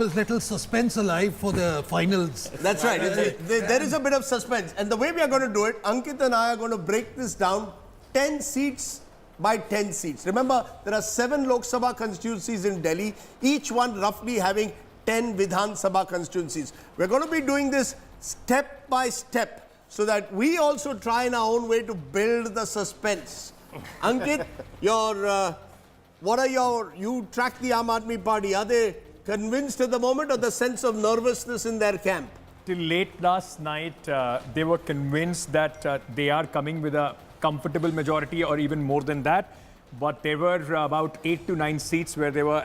a little suspense alive for the finals. That's right. There is a bit of suspense. And the way we are going to do it, Ankit and I are going to break this down 10 seats by 10 seats. Remember, there are 7 Lok Sabha constituencies in Delhi, each one roughly having 10 Vidhan Sabha constituencies. We're going to be doing this step by step so that we also try in our own way to build the suspense. Ankit, you track the Aam Aadmi Party. Are they convinced at the moment, or the sense of nervousness in their camp? Till late last night, they were convinced that they are coming with a comfortable majority or even more than that. But there were about 8 to 9 seats where they were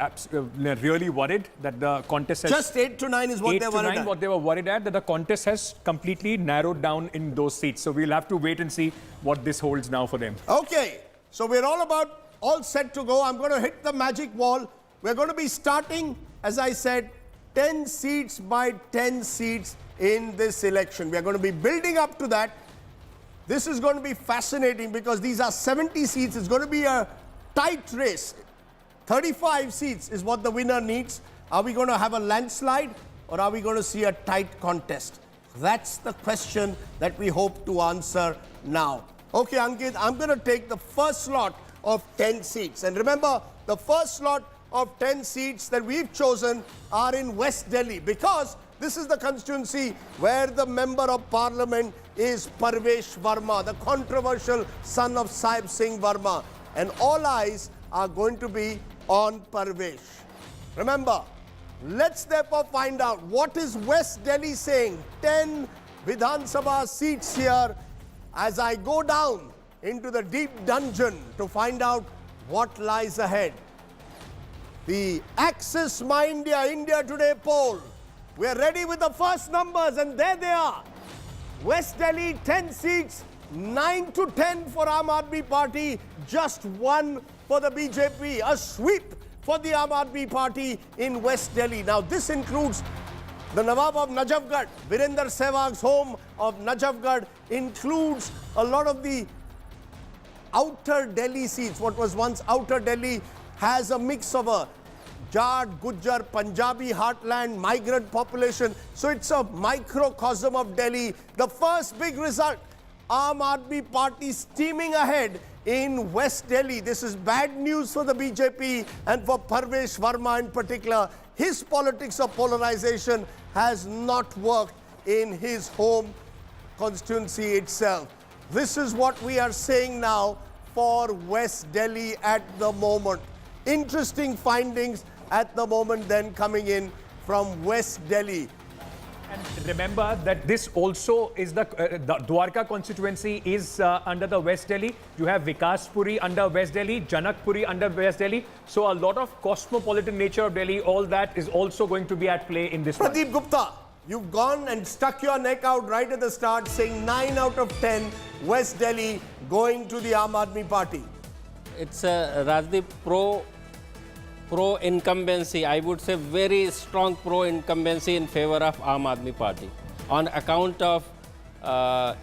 really worried that the contest has... Just 8 to 9 is what they were worried at. What they were worried at, that the contest has completely narrowed down in those seats. So we'll have to wait and see what this holds now for them. Okay, so we're all set to go. I'm going to hit the magic wall. We're going to be starting, as I said, 10 seats by 10 seats in this election. We're going to be building up to that. This is going to be fascinating because these are 70 seats. It's going to be a tight race. 35 seats is what the winner needs. Are we going to have a landslide, or are we going to see a tight contest? That's the question that we hope to answer now. Okay, Ankit, I'm going to take the first slot of 10 seats. And remember, the first slot of 10 seats that we've chosen are in West Delhi, because this is the constituency where the Member of Parliament is Parvesh Verma, the controversial son of Sahib Singh Verma. And all eyes are going to be on Parvesh. Remember, let's therefore find out what is West Delhi saying. 10 Vidhan Sabha seats here as I go down into the deep dungeon to find out what lies ahead. The Axis My India, India Today poll. We are ready with the first numbers, and there they are. West Delhi, 10 seats, 9 to 10 for Aam Aadmi Party, just 1 for the BJP. A sweep for the Aam Aadmi Party in West Delhi. Now, this includes the Nawab of Najafgarh, Virender Sehwag's home of Najafgarh, includes a lot of the outer Delhi seats. What was once outer Delhi has a mix of a Jat, Gujjar, Punjabi heartland, migrant population. So it's a microcosm of Delhi. The first big result, Aam Aadmi Party steaming ahead in West Delhi. This is bad news for the BJP and for Parvesh Verma in particular. His politics of polarization has not worked in his home constituency itself. This is what we are saying now for West Delhi at the moment. Interesting findings at the moment then coming in from West Delhi. And remember that this also is the Dwarka constituency is under the West Delhi. You have Vikaspuri under West Delhi, Janakpuri under West Delhi. So a lot of cosmopolitan nature of Delhi, all that is also going to be at play in this one. Pradeep Gupta, you've gone and stuck your neck out right at the start, saying 9 out of 10 West Delhi going to the Aam Aadmi Party. It's a Rajdeep pro-incumbency, I would say very strong pro-incumbency in favor of Aam Aadmi Party on account of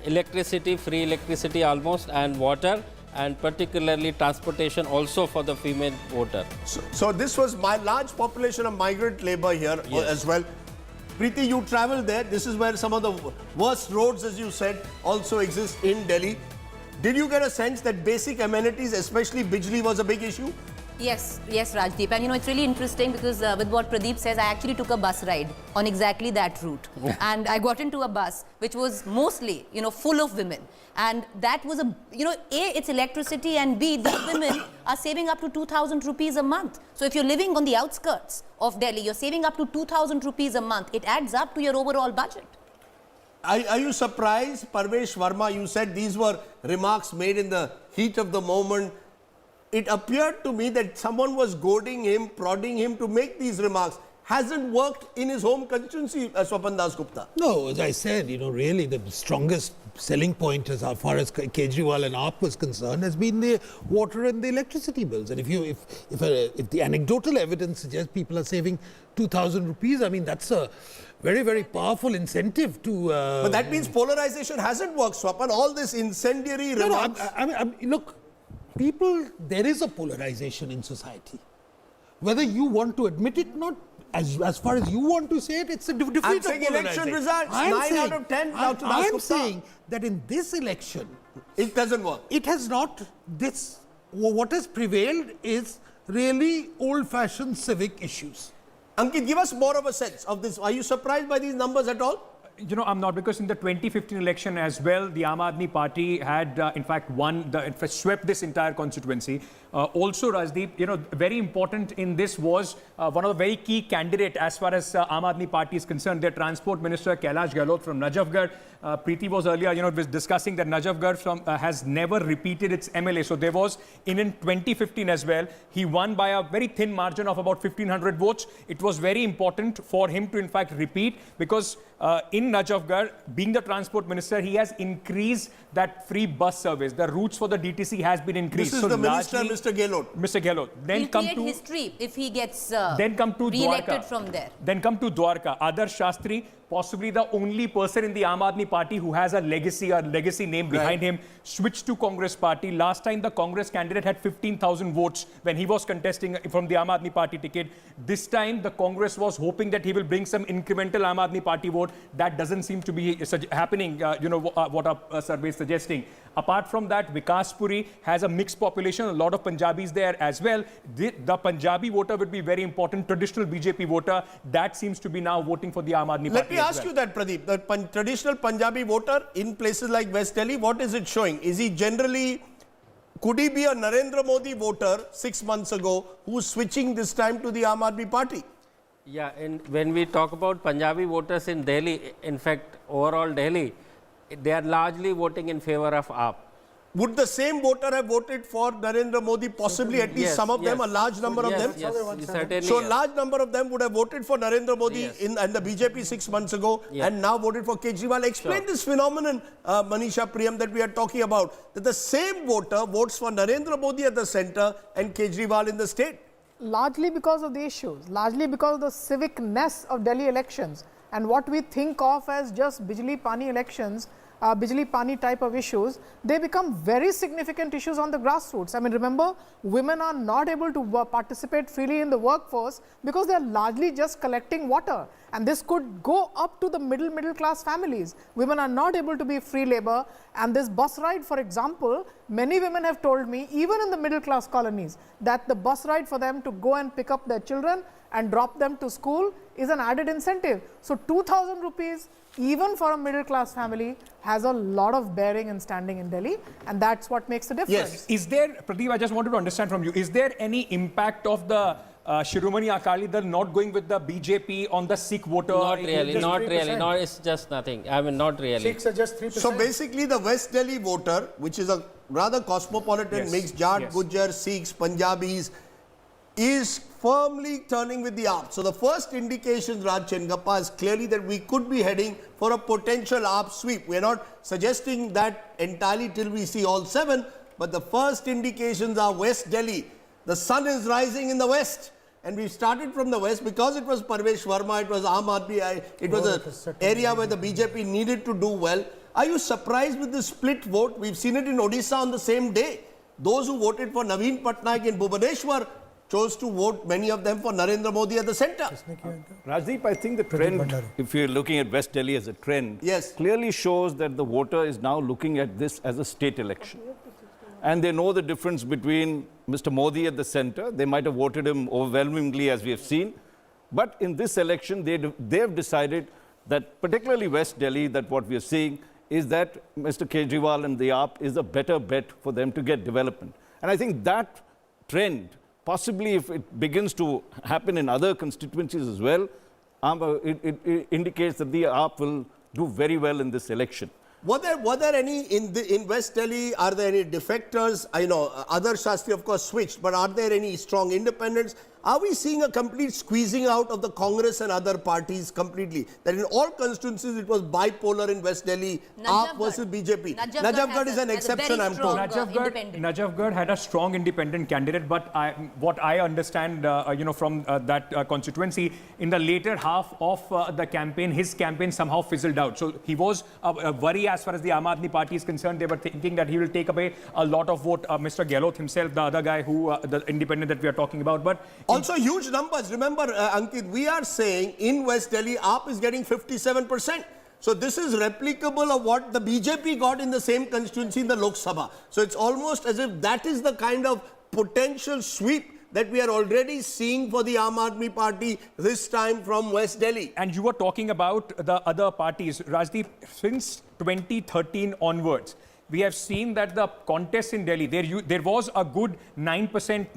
electricity, free electricity almost, and water, and particularly transportation also for the female voter. So this was my large population of migrant labor here as well. Preeti, you traveled there. This is where some of the worst roads, as you said, also exist in Delhi. Did you get a sense that basic amenities, especially Bijli, was a big issue? Yes, Rajdeep. And it's really interesting because with what Pradeep says, I actually took a bus ride on exactly that route. And I got into a bus which was mostly, full of women. And that was A, it's electricity, and B, these women are saving up to 2,000 rupees a month. So if you're living on the outskirts of Delhi, you're saving up to 2,000 rupees a month. It adds up to your overall budget. Are you surprised, Parvesh Verma? You said these were remarks made in the heat of the moment. It appeared to me that someone was goading him, prodding him to make these remarks. Hasn't worked in his home constituency, Swapan Das Gupta. No, as I said, really the strongest selling point as far as Kejriwal and AAP was concerned has been the water and the electricity bills. And if the anecdotal evidence suggests people are saving 2,000 rupees, I mean, that's a very, very powerful incentive to... But that means polarization hasn't worked, Swapan. All this incendiary remarks... Look, there is a polarization in society. Whether you want to admit it or not, as far as you want to say it, it's a defeat I'm of saying election polarization. results, I'm 9 saying- out of 10. Dr. Das I'm Gupta. saying that in this election, It doesn't work. it has not this. What has prevailed is really old-fashioned civic issues. Ankit, give us more of a sense of this. Are you surprised by these numbers at all? You know, I'm not, because in the 2015 election as well, the Aam Aadmi Party had, in fact, swept this entire constituency. Also, Rajdeep, you know, very important in this was one of the very key candidate as far as Aam Aadmi Party is concerned, their Transport Minister Kailash Gehlot from Najafgarh. Preeti was earlier, you know, was discussing that Najafgarh has never repeated its MLA. So there was in 2015 as well, he won by a very thin margin of about 1,500 votes. It was very important for him to, in fact, repeat, because in Najafgarh, being the Transport Minister, he has increased that free bus service. The routes for the DTC has been increased. This is the minister, Mr. Gehlot. Mr. Gehlot. Then He'll come create to history if he gets then come to re-elected Dwarka. from there. Then come to Dwarka. Adarsh Shastri, possibly the only person in the Aam Aadmi Party who has a legacy name behind him, switched to Congress Party. Last time the Congress candidate had 15,000 votes when he was contesting from the Aam Aadmi Party ticket. This time the Congress was hoping that he will bring some incremental Aam Aadmi Party vote. That doesn't seem to be happening, you know, what our survey is suggesting. Apart from that, Vikas Puri has a mixed population, a lot of Punjabis there as well. The Punjabi voter would be very important, traditional BJP voter. That seems to be now voting for the Aam Aadmi Party. Let me ask you that, Pradeep. The traditional Punjabi voter in places like West Delhi, what is it showing? Is he generally, could he be a Narendra Modi voter 6 months ago who's switching this time to the Aam Aadmi Party? Yeah, and when we talk about Punjabi voters in Delhi, in fact, overall Delhi, they are largely voting in favor of AAP. Would the same voter have voted for Narendra Modi? Possibly, at least some of them, a large number of them. Yes, certainly. So, a large number of them would have voted for Narendra Modi and the BJP 6 months ago and now voted for Kejriwal. Explain this phenomenon, Manisha Priyam, that we are talking about, that the same voter votes for Narendra Modi at the center and Kejriwal in the state. Largely because of the issues, largely because of the civicness of Delhi elections and what we think of as just Bijli Pani elections, Bijli Pani type of issues, they become very significant issues on the grassroots. I mean, remember, women are not able to participate freely in the workforce because they are largely just collecting water. And this could go up to the middle class families. Women are not able to be free labor. And this bus ride, for example, many women have told me, even in the middle class colonies, that the bus ride for them to go and pick up their children and drop them to school is an added incentive. So 2,000 rupees, even for a middle class family, has a lot of bearing and standing in Delhi, and that's what makes the difference. Yes. Is there, Pradeep, I just wanted to understand from you, is there any impact of the Shiromani Akali Dal not going with the BJP on the Sikh voter? Not really, not really. No, it's just nothing. I mean, not really. Sikhs are just 3%. So basically the West Delhi voter, which is a rather cosmopolitan mix, Jat, Gujjar, Sikhs, Punjabis, is firmly turning with the AAP. So the first indications, Raj Chengappa, is clearly that we could be heading for a potential AAP sweep. We're not suggesting that entirely till we see all 7, but the first indications are West Delhi. The sun is rising in the west. And we started from the west because it was Parvesh Verma, it was Aam Aadmi, it was an area where the BJP needed to do well. Are you surprised with the split vote? We've seen it in Odisha on the same day. Those who voted for Naveen Patnaik in Bhubaneswar chose to vote, many of them, for Narendra Modi at the center. Rajdeep, I think the trend, if you're looking at West Delhi as a trend, clearly shows that the voter is now looking at this as a state election. And they know the difference between Mr. Modi at the center. They might have voted him overwhelmingly, as we have seen. But in this election, they have decided that, particularly West Delhi, that what we are seeing is that Mr. Kejriwal and the AAP is a better bet for them to get development. And I think that trend, possibly if it begins to happen in other constituencies as well, it indicates that the AAP will do very well in this election. Were there any, in West Delhi, are there any defectors? I know other Shastri, of course, switched, but are there any strong independents? Are we seeing a complete squeezing out of the Congress and other parties completely? That in all constituencies, it was bipolar in West Delhi, AAP versus BJP. Najafgarh is an exception, I'm told. Najafgarh had a strong independent candidate, but what I understand, from that constituency, in the later half of the campaign, his campaign somehow fizzled out. So he was a worry as far as the Aam Aadmi Party is concerned. They were thinking that he will take away a lot of vote. Mr. Gehlot himself, the other guy the independent that we are talking about, but Also huge numbers. Remember, Ankit, we are saying in West Delhi, AAP is getting 57%. So this is replicable of what the BJP got in the same constituency in the Lok Sabha. So it's almost as if that is the kind of potential sweep that we are already seeing for the Aam Aadmi Party this time from West Delhi. And you were talking about the other parties. Rajdeep, since 2013 onwards, we have seen that the contest in Delhi, there was a good 9%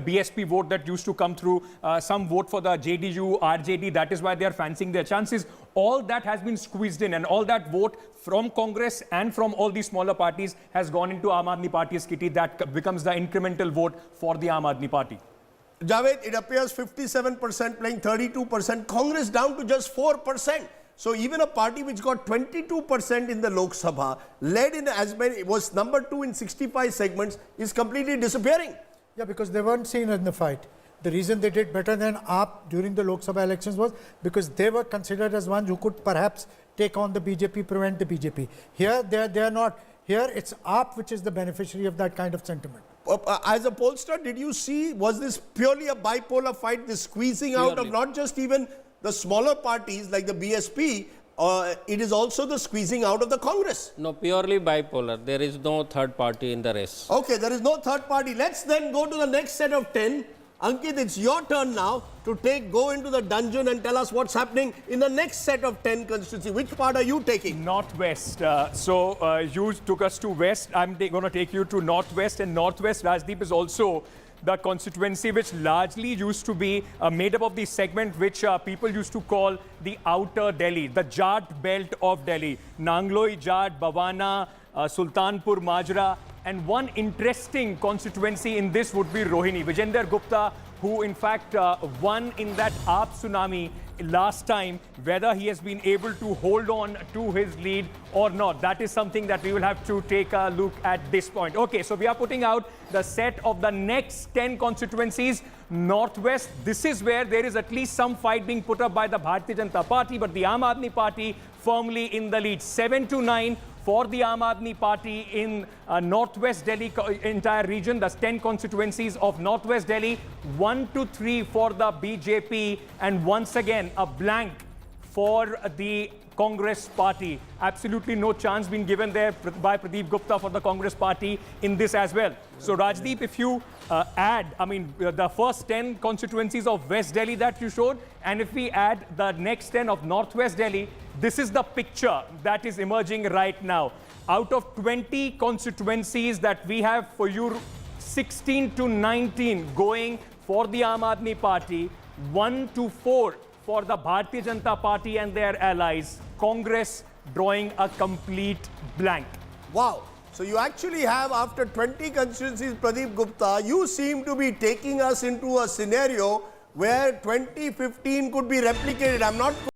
BSP vote that used to come through, some vote for the JDU, RJD, that is why they are fancying their chances. All that has been squeezed in, and all that vote from Congress and from all these smaller parties has gone into Aam Aadmi Party's kitty. That becomes the incremental vote for the Aam Aadmi Party. Javed, it appears 57% playing 32%, Congress down to just 4%. So even a party which got 22% in the Lok Sabha, led in as many, was number 2 in 65 segments, is completely disappearing. Yeah, because they weren't seen in the fight. The reason they did better than AAP during the Lok Sabha elections was because they were considered as ones who could perhaps take on the BJP, prevent the BJP. Here, they are not. Here, it's AAP which is the beneficiary of that kind of sentiment. As a pollster, did you see, was this purely a bipolar fight, this squeezing out of not just even the smaller parties like the BSP, it is also the squeezing out of the Congress? No, purely bipolar. There is no third party in the race. Okay, there is no third party. Let's then go to the next set of 10. Ankit, it's your turn now to go into the dungeon and tell us what's happening in the next set of 10 constituency. Which part are you taking? Northwest. You took us to West. I'm going to take you to Northwest. And Northwest, Rajdeep, is also the constituency which largely used to be made up of the segment which people used to call the outer Delhi, the Jat belt of Delhi. Nangloi Jat, Bhawana, Sultanpur Majra. And one interesting constituency in this would be Rohini. Vijender Gupta, who in fact won in that AAP tsunami last time, whether he has been able to hold on to his lead or not. That is something that we will have to take a look at this point. Okay, so we are putting out the set of the next 10 constituencies. Northwest, this is where there is at least some fight being put up by the Bharatiya Janata Party, but the Aam Aadmi Party firmly in the lead. 7-9 for the Aam Aadmi Party in Northwest Delhi entire region. That's 10 constituencies of Northwest Delhi. 1-3 for the BJP, and once again a blank for the Congress Party. Absolutely no chance being given there by Pradeep Gupta for the Congress Party in this as well. So Rajdeep, if you add, the first 10 constituencies of West Delhi that you showed, and if we add the next 10 of Northwest Delhi, this is the picture that is emerging right now. Out of 20 constituencies that we have for you, 16-19 going for the Aam Aadmi Party, 1-4 for the Bharatiya Janata Party and their allies. Congress drawing a complete blank. Wow. So you actually have, after 20 constituencies, Pradeep Gupta, you seem to be taking us into a scenario where 2015 could be replicated. I'm not